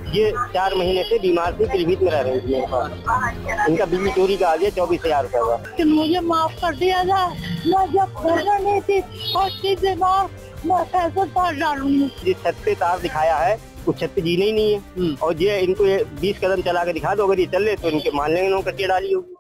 ये 4 महीने से बीमार थी, पीलीभीत में रह रही थी मेरे पास। इनका बिजली चोरी का आ गया 24,000 रुपए का। कि मुझे माफ कर दिया जाए, मैं जब घर में नहीं थी और 30 दिन बाद मैं कैसे तार डालूंगी। जिस छत पे तार दिखाया है उस छत पे जीना ही नहीं है, और ये इनको 20 कदम चला के दिखा दो, अगर ये चल रहे तो इनके मान लेंगे कटिया डाली होगी।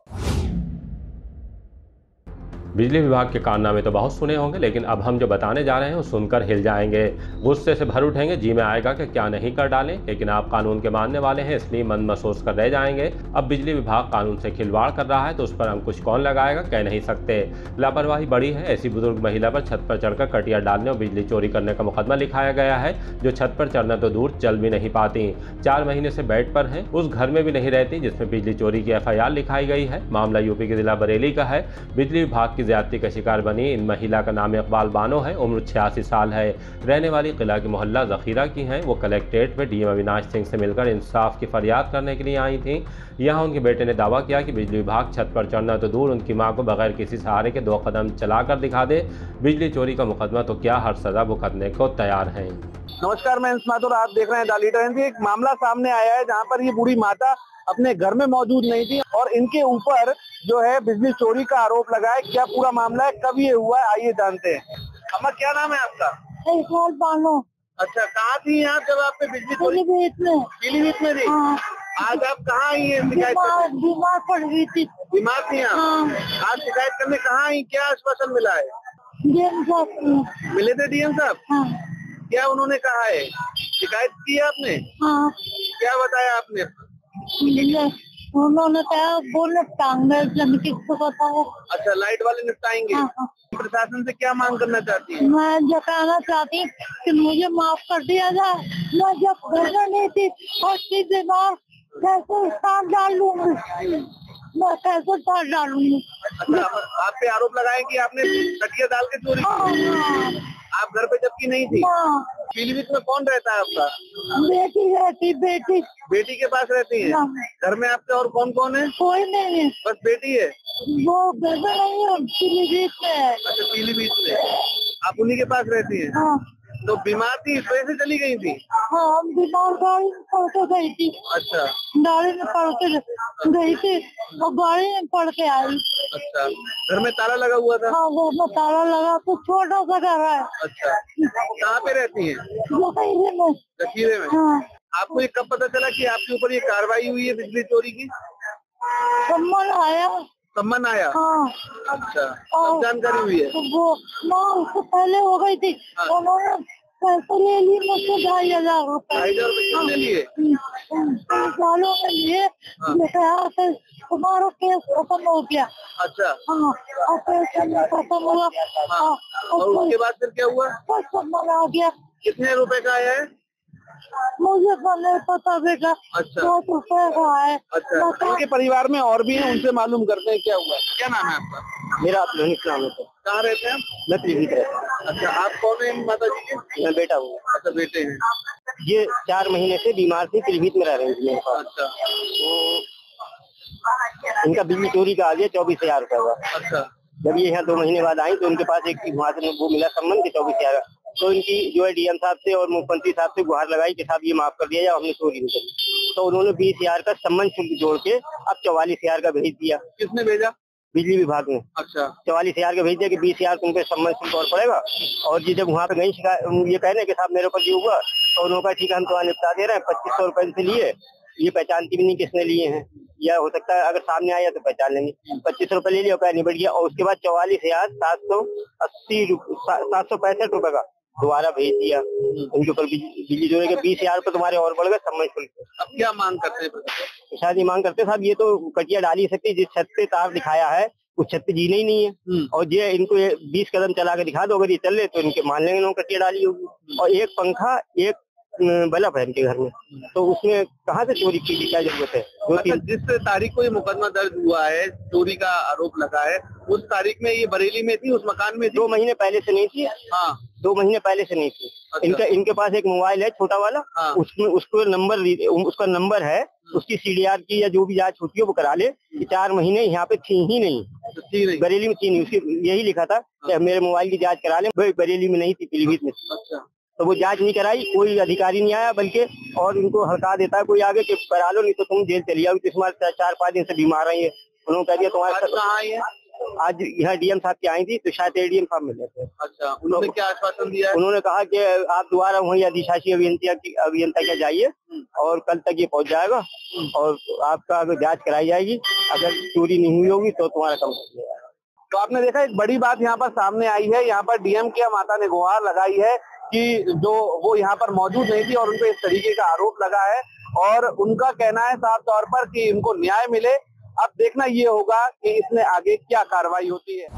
बिजली विभाग के कारनामे तो बहुत सुने होंगे, लेकिन अब हम जो बताने जा रहे हैं वो सुनकर हिल जाएंगे, गुस्से से भर उठेंगे, जी में आएगा कि क्या नहीं कर डालें। लेकिन आप कानून के मानने वाले हैं, इसलिए मन महसूस कर रह जाएंगे। अब बिजली विभाग कानून से खिलवाड़ कर रहा है तो उस पर अंकुश कौन लगाएगा, कह नहीं सकते। लापरवाही बड़ी है। ऐसी बुजुर्ग महिला पर छत पर चढ़कर कटिया डालने और बिजली चोरी करने का मुकदमा लिखाया गया है, जो छत पर चढ़ना तो दूर चल भी नहीं पाती। 4 महीने से बेड पर हैं, उस घर में भी नहीं रहती जिसमें बिजली चोरी की FIR लिखाई गई है। मामला यूपी के जिला बरेली का है। बिजली विभाग की ज्यादती का शिकार बनी इन महिला का नाम इकबाल बानो है, उम्र 86 साल है, रहने वाली किला की मोहल्ला जखीरा की हैं। वो कलेक्ट्रेट में DM अविनाश सिंह से मिलकर इंसाफ की फरियाद करने के लिए आई थी। यहाँ उनके बेटे ने दावा किया कि बिजली विभाग छत पर चढ़ना तो दूर, उनकी मां को बगैर किसी सहारे के 2 कदम चलाकर दिखा दे। बिजली चोरी का मुकदमा तो क्या, हर सजा भुगतने को तैयार हैं। नमस्कार, मैं माथुर, आप देख रहे हैं डाली टाइम्स। एक मामला सामने आया है जहां पर ये बूढ़ी माता अपने घर में मौजूद नहीं थी और इनके ऊपर जो है बिजली चोरी का आरोप लगा है। क्या पूरा मामला है, कब ये हुआ है, आइए जानते हैं। अम्मा, क्या नाम है आपका? इकबाल बानो। अच्छा, कहाँ थी आप जब आप पे बिजली चोरी? पीलीभीत में थी। आज आप कहाँ आई है शिकायत करने? बीमार पड़ गई थी। बीमार थी आप? आज शिकायत करने कहाँ आई, क्या आश्वासन मिला है? DM साहब मिले थे DM साहब? क्या उन्होंने कहा है? शिकायत की है आपने? क्या बताया आपने? उन्होंने कहा वो निपटाएंगे, किसको पता है। अच्छा, लाइट वाले निपटाएंगे। प्रशासन से क्या मांग करना चाहती है? मैं जो कहना चाहती हूँ कि मुझे माफ कर दिया जाए, मैं जब घर में नहीं थी और 30 दिन बाद कैसे तार डाल लूंगी, मैं कैसे तार डालूंगी। अच्छा, आप पे आरोप लगाए कि आपने कटिया डाल के चोरी की। आप घर पे जबकि नहीं थी। पीलीभीत में कौन रहता है आपका? बेटी रहती। बेटी के पास रहती है? घर में आपके और कौन कौन है? कोई नहीं है, बस बेटी है। वो घर में नहीं है, पीलीभीत में है। अच्छा, पीलीभीत में आप उन्हीं के पास रहती है? तो बीमार थी, इस वजह से चली गई थी? हाँ, बीमार गाड़ी में पड़ के गई थी। अच्छा, गाड़ी में पड़ के गई थी और गाड़ी में पड़ के आई। अच्छा, घर में ताला लगा हुआ था? हाँ, घर में ताला लगा, तो छोटा सा घर है। अच्छा, कहाँ पे रहती है? जखीरे में। हाँ। आपको ये कब पता चला कि आपके ऊपर ये कार्रवाई हुई है बिजली चोरी की? सम्मन आया? हाँ। अच्छा, कब जानकारी हुई है? वो ना उससे पहले हो गई थी। उन्होंने पैसे ले लिए मुझसे 2,500 रुपए। 2,500 रुपए ले लिए? सालों में लिए, तुम्हारा केस खत्म हो गया। अच्छा। हाँ, और पैसे खत्म हुआ। और उसके बाद फिर क्या हुआ? सम्मन आ गया। कितने रुपए का आया है? मुझे नहीं पता बेटा। अच्छा, 100 रुपए का है। अच्छा, उनके परिवार में और भी हैं, उनसे मालूम करते हैं क्या हुआ। क्या नाम है आपका? मेरा अब्दुल नाम है। कहाँ रहते हैं आप? मैं पीलीभीत रहता हूँ। अच्छा, आप कौन है माता जी के? मैं बेटा हूँ। अच्छा, बेटे हैं। ये 4 महीने से बीमार थी, पीलीभीत में रह रही थी मेरे पास। अच्छा, तो इनका बिजली चोरी का आ गया 24,000 रुपए का। अच्छा, जब ये यहाँ 2 महीने बाद आई तो उनके पास एक वहाँ से वो मिला सम्मन के 24,000। तो इनकी जो है DM साहब से और मुख्यमंत्री साहब से गुहार लगाई कि साहब ये माफ कर दिया जाए, हमने चोरी नहीं करी। तो उन्होंने 20,000 का सम्मन शुल्क जोड़ के अब 44,000 का भेज दिया। किसने भेजा? बिजली विभाग ने। अच्छा, 44,000 का भेज दिया कि 20,000 तुम पे सम्मन शुल्क और पड़ेगा। और ये जब वहाँ पे गई शिकायत, ये कह रहे कि साहब मेरे ऊपर ये हुआ, तो उन्होंने कहा ठीक है हम तो निपटा दे रहे हैं। 2,500 रुपए से लिए, ये पहचानती भी नहीं किसने लिए हैं, या हो सकता है अगर सामने आया तो पहचान लेंगे। 25 रुपए ले लिया, क्या निबट गया। और उसके बाद 44,765 रुपए का दोबारा भेज दिया। उनके ऊपर बिजली जोड़े के 20,000 रुपए तुम्हारे और बढ़ गए सम्मन शुल्क। अब क्या मांग करते हैं? शायद ये मांग करते साहब, ये तो कटिया डाल ही सकती, जिस छत पे तार दिखाया है उस छत पे जीना ही नहीं है, और ये इनको 20 कदम चला के दिखा दो, अगर ये चल रहे तो इनके मान लेंगे कटिया डाली होगी। और एक पंखा, एक बल्ब है इनके घर में, तो उसमें कहाँ से चोरी की क्या जरूरत है? अच्छा, जिस तारीख को ये मुकदमा दर्ज हुआ है, चोरी का आरोप लगा है, उस तारीख में ये बरेली में थी, उस मकान में थी? 2 महीने पहले से नहीं थी। हाँ, 2 महीने पहले से नहीं थी। अच्छा। इनके पास एक मोबाइल है छोटा वाला। हाँ। उसमें उसका नंबर है, उसकी CDR की या जो भी जांच होती है वो करा ले। 4 महीने यहाँ पे थी ही नहीं, बरेली में थी नहीं। उसकी यही लिखा था कि मेरे मोबाइल की जांच करा ले, बरेली में नहीं थी, पीलीभीत में। अच्छा, तो वो जांच नहीं कराई, कोई अधिकारी नहीं आया, बल्कि और इनको हड़का देता है कोई आगे कि करा लो नहीं तो तुम जेल चली जाओ। तुम्हारे 4-5 दिन से बीमार रही है। उन्होंने कह दिया तुम्हारे आज यहाँ डीएम साहब की आई थी तो शायद एडीएम साहब मिले थे। अच्छा, उन्होंने क्या आश्वासन दिया? उन्होंने कहा कि आप दोबारा वही अधिशासी अभियंता के जाइए और कल तक ये पहुंच जाएगा और आपका अगर जांच कराई जाएगी, अगर चोरी नहीं हुई होगी तो तुम्हारा काम हो जाएगा। तो आपने देखा एक बड़ी बात यहाँ पर सामने आई है। यहाँ पर डीएम की माता ने गुहार लगाई है कि जो वो यहाँ पर मौजूद नहीं थी और उनपे इस तरीके का आरोप लगा है और उनका कहना है साफ तौर पर कि इनको न्याय मिले। अब देखना ये होगा कि इसमें आगे क्या कार्रवाई होती है।